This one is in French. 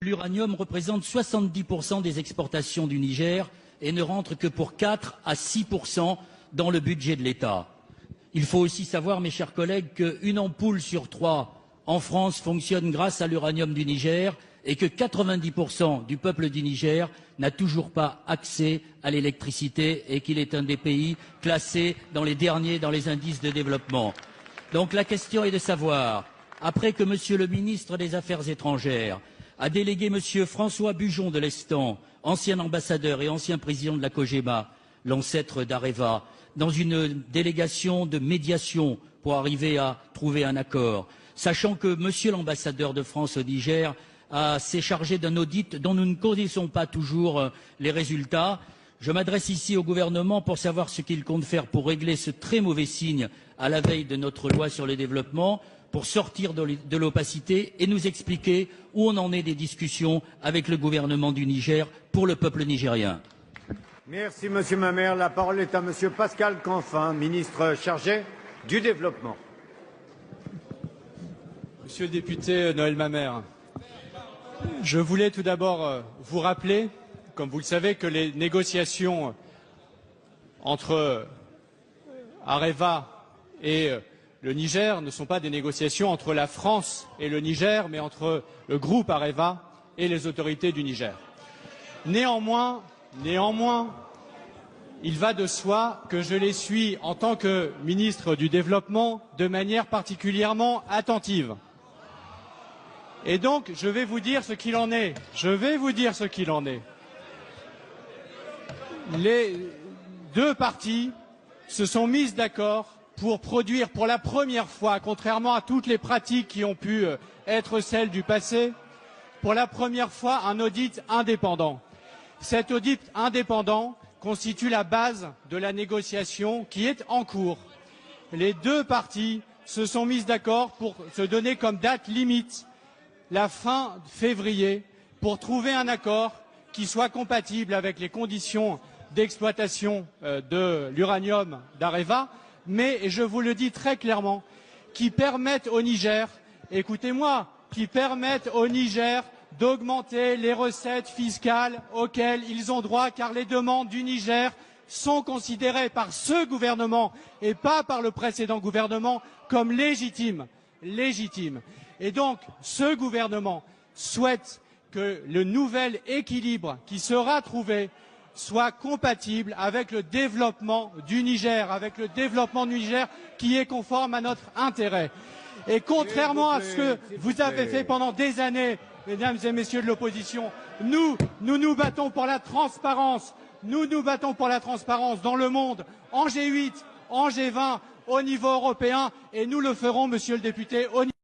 l'uranium représente 70% des exportations du Niger et ne rentre que pour 4 à 6% dans le budget de l'État. Il faut aussi savoir, mes chers collègues, qu'une ampoule sur 3 en France fonctionne grâce à l'uranium du Niger et que 90% du peuple du Niger n'a toujours pas accès à l'électricité et qu'il est un des pays classés dans les derniers dans les indices de développement. Donc la question est de savoir, après que Monsieur le ministre des Affaires étrangères a délégué Monsieur François Bujon de l'Estan, ancien ambassadeur et ancien président de la COGEMA, l'ancêtre d'Areva, dans une délégation de médiation pour arriver à trouver un accord, sachant que Monsieur l'ambassadeur de France au Niger s'est chargé d'un audit dont nous ne connaissons pas toujours les résultats. Je m'adresse ici au gouvernement pour savoir ce qu'il compte faire pour régler ce très mauvais signe à la veille de notre loi sur le développement, pour sortir de l'opacité et nous expliquer où on en est des discussions avec le gouvernement du Niger pour le peuple nigérien. Merci Monsieur Mamère. La parole est à Monsieur Pascal Canfin, ministre chargé du développement. Monsieur le député Noël Mamère, je voulais tout d'abord vous rappeler, comme vous le savez, que les négociations entre Areva et le Niger ne sont pas des négociations entre la France et le Niger, mais entre le groupe Areva et les autorités du Niger. Néanmoins, il va de soi que je les suis en tant que ministre du Développement de manière particulièrement attentive. Et donc, je vais vous dire ce qu'il en est. Les deux parties se sont mises d'accord pour produire pour la première fois, contrairement à toutes les pratiques qui ont pu être celles du passé, pour la première fois un audit indépendant. Cet audit indépendant constitue la base de la négociation qui est en cours. Les deux parties se sont mises d'accord pour se donner comme date limite la fin février pour trouver un accord qui soit compatible avec les conditions d'exploitation de l'uranium d'Areva, mais, et je vous le dis très clairement, qui permettent au Niger, écoutez-moi, qui permettent au Niger d'augmenter les recettes fiscales auxquelles ils ont droit, car les demandes du Niger sont considérées par ce gouvernement et pas par le précédent gouvernement comme légitimes. Et donc, ce gouvernement souhaite que le nouvel équilibre qui sera trouvé soit compatible avec le développement du Niger, qui est conforme à notre intérêt. Et contrairement à ce que vous avez fait pendant des années, mesdames et messieurs de l'opposition, nous nous battons pour la transparence. Nous nous battons pour la transparence dans le monde, en G8, en G20, au niveau européen, et nous le ferons, monsieur le député, au niveau